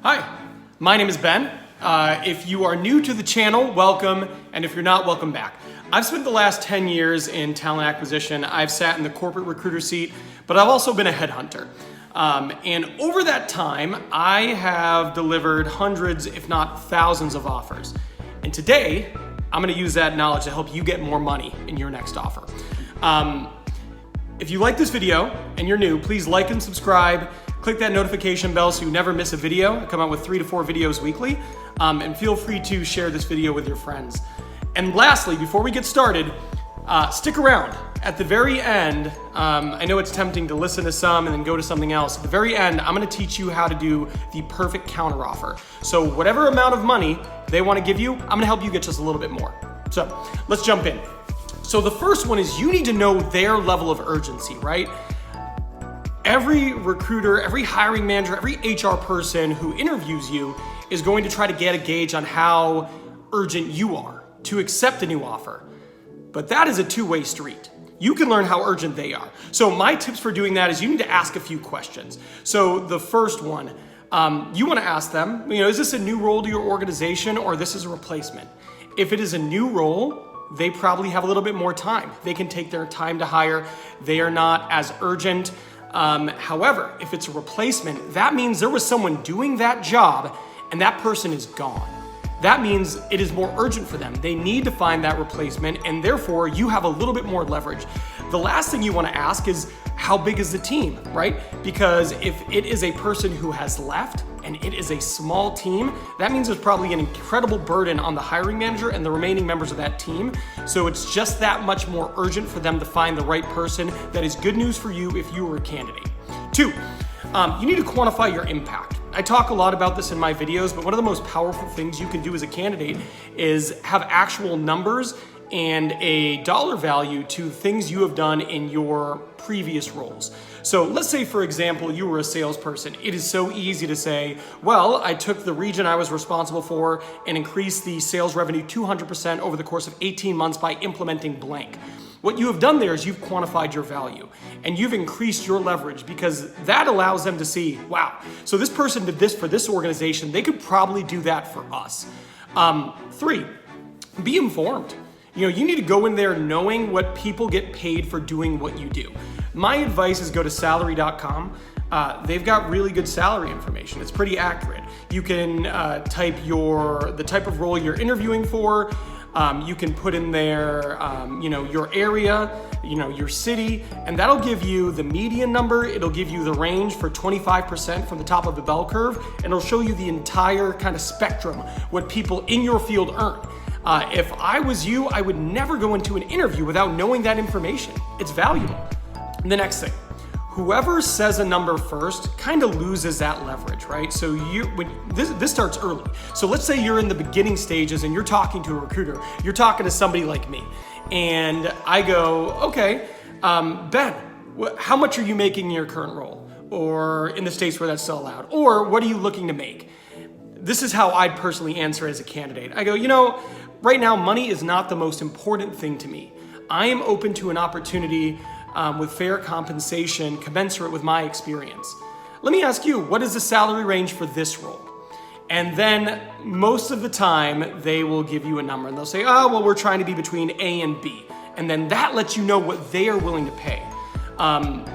Hi, my name is Ben. If you are new to the channel, welcome, and if you're not, welcome back. I've spent the last 10 years in talent acquisition. I've sat in the corporate recruiter seat, but I've also been a headhunter. And over that time, I have delivered hundreds, if not thousands of offers. And today, I'm gonna use that knowledge to help you get more money in your next offer. If you like this video and you're new, please like and subscribe. Click that notification bell so you never miss a video. I come out with 3 to 4 videos weekly. And feel free to share this video with your friends. And lastly, before we get started, stick around. At the very end, I know it's tempting to listen to some and then go to something else. At the very end, I'm gonna teach you how to do the perfect counteroffer. So whatever amount of money they wanna give you, I'm gonna help you get just a little bit more. So let's jump in. So the first one is you need to know their level of urgency, right? Every recruiter, every hiring manager, every HR person who interviews you is going to try to get a gauge on how urgent you are to accept a new offer. But that is a two-way street. You can learn how urgent they are. So my tips for doing that is you need to ask a few questions. So the first one, you want to ask them, is this a new role to your organization or this is a replacement? If it is a new role, they probably have a little bit more time. They can take their time to hire. They are not as urgent. However, if it's a replacement, that means there was someone doing that job and that person is gone. That means it is more urgent for them. They need to find that replacement and therefore you have a little bit more leverage. The last thing you want to ask is how big is the team, right? Because if it is a person who has left and it is a small team, that means there's probably an incredible burden on the hiring manager and the remaining members of that team. So it's just that much more urgent for them to find the right person. That is good news for you if you were a candidate. 2, you need to quantify your impact. I talk a lot about this in my videos, but one of the most powerful things you can do as a candidate is have actual numbers and a dollar value to things you have done in your previous roles. So let's say, for example, you were a salesperson. It is so easy to say, well, I took the region I was responsible for and increased the sales revenue 200% over the course of 18 months by implementing blank. What you have done there is you've quantified your value and you've increased your leverage because that allows them to see, wow, so this person did this for this organization. They could probably do that for us. 3, be informed. You need to go in there knowing what people get paid for doing what you do. My advice is go to salary.com. They've got really good salary information. It's pretty accurate. You can type the type of role you're interviewing for. You can put in there, your area, your city, and that'll give you the median number. It'll give you the range for 25% from the top of the bell curve, and it'll show you the entire kind of spectrum, what people in your field earn. If I was you, I would never go into an interview without knowing that information. It's valuable. And the next thing, whoever says a number first kind of loses that leverage, right? So this starts early. So let's say you're in the beginning stages and you're talking to a recruiter, you're talking to somebody like me, and I go, okay, Ben, how much are you making in your current role? Or in the states where that's still allowed? Or what are you looking to make? This is how I'd personally answer as a candidate. I go, right now, money is not the most important thing to me. I am open to an opportunity with fair compensation commensurate with my experience. Let me ask you, what is the salary range for this role? And then most of the time, they will give you a number and they'll say, oh, well, we're trying to be between A and B. And then that lets you know what they are willing to pay.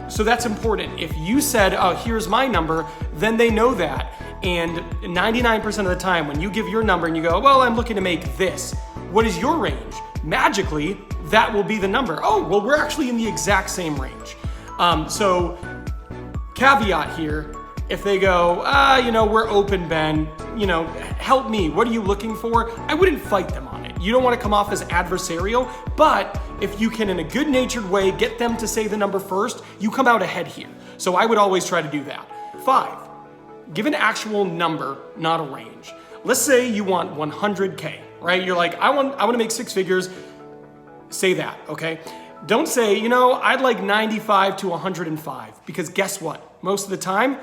So that's important. If you said, oh, here's my number, then they know that. And 99% of the time, when you give your number and you go, well, I'm looking to make this, what is your range? Magically, that will be the number. Oh, well, we're actually in the exact same range. So caveat here, if they go, we're open, Ben, help me, what are you looking for? I wouldn't fight them on it. You don't want to come off as adversarial, but if you can, in a good-natured way, get them to say the number first, you come out ahead here. So I would always try to do that. 5, give an actual number, not a range. Let's say you want 100K, right? You're like, I want to make 6 figures. Say that, okay? Don't say, I'd like 95 to 105, because guess what? Most of the time,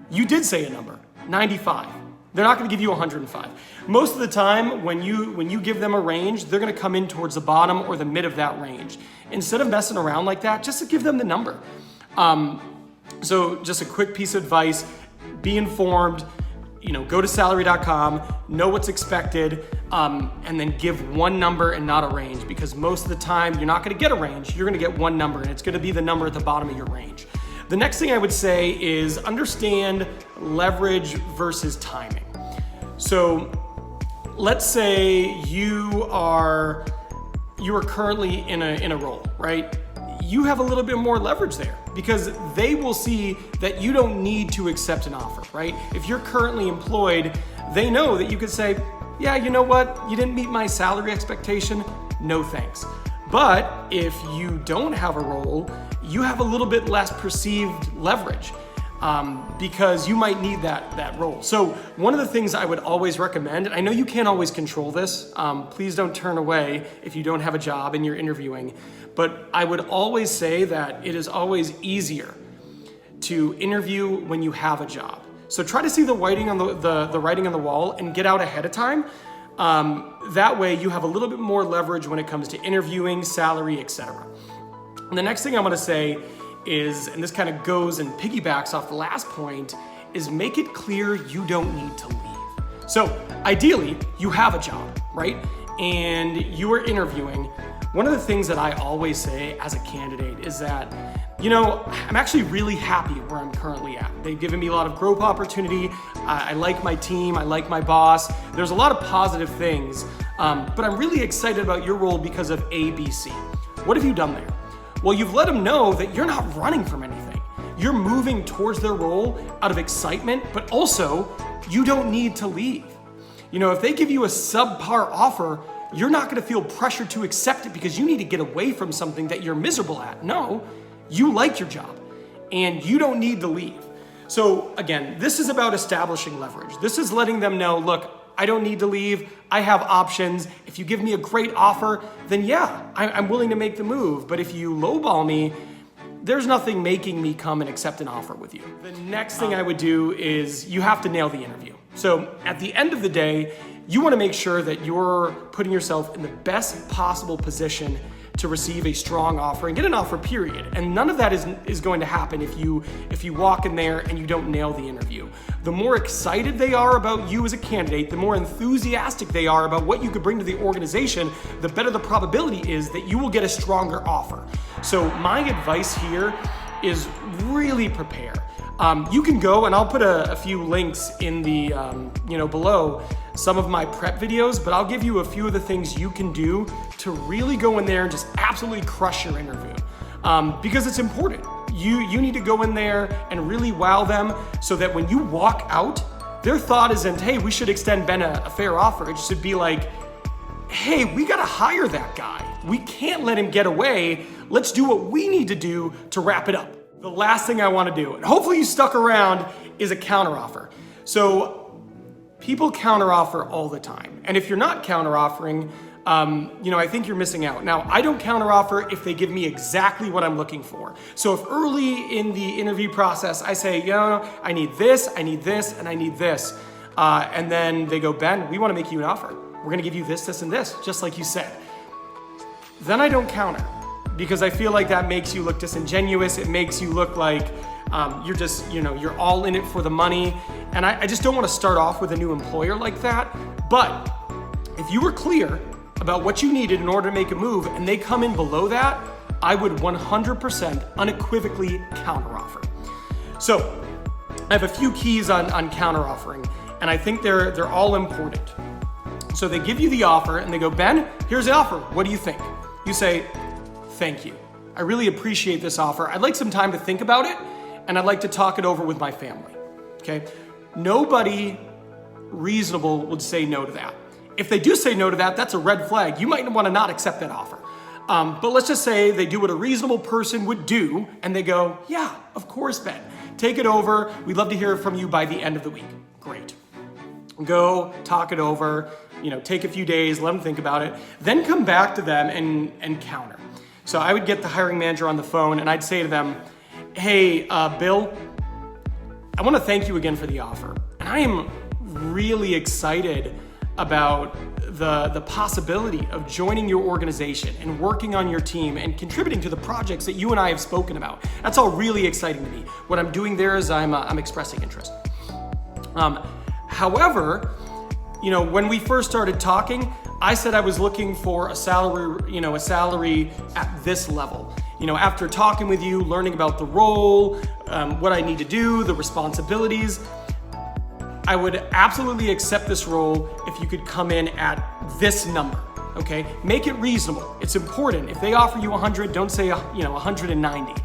you did say a number, 95. They're not gonna give you 105. Most of the time, when you give them a range, they're gonna come in towards the bottom or the mid of that range. Instead of messing around like that, just give them the number. So just a quick piece of advice, be informed. go to salary.com, know what's expected, and then give one number and not a range, because most of the time you're not gonna get a range, you're gonna get one number, and it's gonna be the number at the bottom of your range. The next thing I would say is understand leverage versus timing. So let's say you are currently in a role, right? You have a little bit more leverage there because they will see that you don't need to accept an offer, right? If you're currently employed, they know that you could say, yeah, you know what? You didn't meet my salary expectation. No thanks. But if you don't have a role, you have a little bit less perceived leverage because you might need that role. So one of the things I would always recommend, and I know you can't always control this, please don't turn away if you don't have a job and you're interviewing, but I would always say that it is always easier to interview when you have a job. So try to see the writing on the writing on the wall and get out ahead of time. That way you have a little bit more leverage when it comes to interviewing, salary, etc. And the next thing I'm gonna say is, and this kind of goes and piggybacks off the last point, is make it clear you don't need to leave. So ideally, you have a job, right? And you are interviewing. One of the things that I always say as a candidate is that, I'm actually really happy where I'm currently at. They've given me a lot of growth opportunity. I like my team, I like my boss. There's a lot of positive things, but I'm really excited about your role because of A, B, C. What have you done there? Well, you've let them know that you're not running from anything. You're moving towards their role out of excitement, but also you don't need to leave. If they give you a subpar offer, you're not gonna feel pressured to accept it because you need to get away from something that you're miserable at. No, you like your job and you don't need to leave. So again, this is about establishing leverage. This is letting them know, look, I don't need to leave. I have options. If you give me a great offer, then yeah, I'm willing to make the move. But if you lowball me, there's nothing making me come and accept an offer with you. The next thing I would do is you have to nail the interview. So at the end of the day, you want to make sure that you're putting yourself in the best possible position to receive a strong offer and get an offer, period. And none of that is going to happen if you walk in there and you don't nail the interview. The more excited they are about you as a candidate, the more enthusiastic they are about what you could bring to the organization, the better the probability is that you will get a stronger offer. So my advice here is really prepare. You can go, and I'll put a few links in the below some of my prep videos, but I'll give you a few of the things you can do to really go in there and just absolutely crush your interview. Because it's important. You need to go in there and really wow them so that when you walk out, their thought isn't, hey, we should extend Ben a fair offer. It should be like, hey, we gotta hire that guy. We can't let him get away. Let's do what we need to do to wrap it up. The last thing I wanna do, and hopefully you stuck around, is a counteroffer. So people counteroffer all the time. And if you're not counteroffering, I think you're missing out. Now, I don't counteroffer if they give me exactly what I'm looking for. So if early in the interview process, I say, I need this, and I need this. And then they go, Ben, we wanna make you an offer. We're gonna give you this, this, and this, just like you said. Then I don't counter because I feel like that makes you look disingenuous. It makes you look like you're just, you're all in it for the money. And I just don't want to start off with a new employer like that. But if you were clear about what you needed in order to make a move and they come in below that, I would 100% unequivocally counteroffer. So I have a few keys on counteroffering, and I think they're all important. So they give you the offer and they go, Ben, here's the offer. What do you think? You say, thank you. I really appreciate this offer. I'd like some time to think about it, and I'd like to talk it over with my family, okay? Nobody reasonable would say no to that. If they do say no to that, that's a red flag. You might want to not accept that offer. But let's just say they do what a reasonable person would do, and they go, yeah, of course, Ben. Take it over. We'd love to hear from you by the end of the week. Great. Go, talk it over, take a few days, let them think about it, then come back to them and counter. So I would get the hiring manager on the phone and I'd say to them, hey, Bill, I want to thank you again for the offer. And I am really excited about the possibility of joining your organization and working on your team and contributing to the projects that you and I have spoken about. That's all really exciting to me. What I'm doing there is I'm expressing interest. However, when we first started talking, I said I was looking for a salary at this level. After talking with you, learning about the role, what I need to do, the responsibilities, I would absolutely accept this role if you could come in at this number, okay? Make it reasonable. It's important. If they offer you 100, don't say, 190.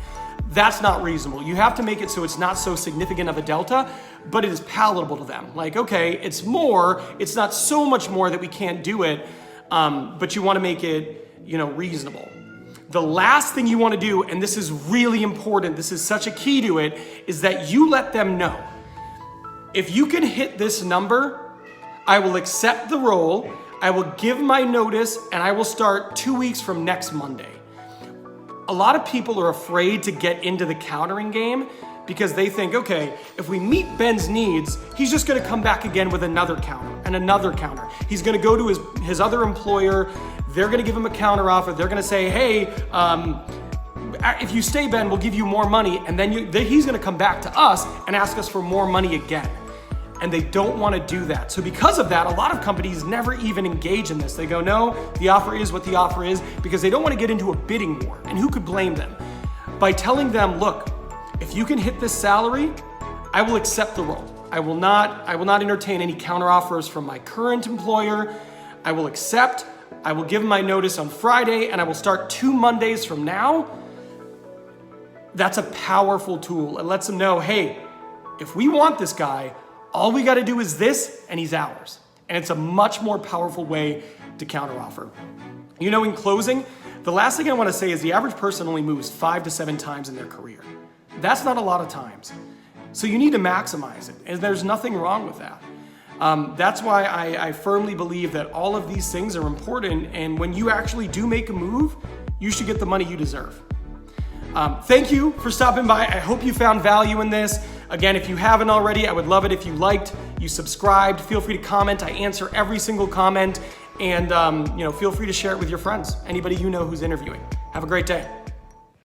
That's not reasonable. You have to make it so it's not so significant of a delta, but it is palatable to them. Like, okay, it's more, it's not so much more that we can't do it, but you wanna make it, reasonable. The last thing you wanna do, and this is really important, this is such a key to it, is that you let them know, if you can hit this number, I will accept the role, I will give my notice, and I will start 2 weeks from next Monday. A lot of people are afraid to get into the countering game because they think, okay, if we meet Ben's needs, he's just gonna come back again with another counter and another counter. He's gonna go to his other employer, they're gonna give him a counter offer, they're gonna say, hey, if you stay, Ben, we'll give you more money, and then he's gonna come back to us and ask us for more money again. And they don't wanna do that. So because of that, a lot of companies never even engage in this. They go, no, the offer is what the offer is, because they don't wanna get into a bidding war. And who could blame them? By telling them, look, if you can hit this salary, I will accept the role. I will not entertain any counteroffers from my current employer. I will accept, I will give my notice on Friday, and I will start 2 Mondays from now. That's a powerful tool. It lets them know, hey, if we want this guy, all we gotta do is this, and he's ours. And it's a much more powerful way to counteroffer. In closing, the last thing I wanna say is the average person only moves 5 to 7 times in their career. That's not a lot of times. So you need to maximize it, and there's nothing wrong with that. That's why I firmly believe that all of these things are important, and when you actually do make a move, you should get the money you deserve. Thank you for stopping by. I hope you found value in this. Again, if you haven't already, I would love it if you liked, you subscribed. Feel free to comment. I answer every single comment, and feel free to share it with your friends, anybody you know who's interviewing. Have a great day.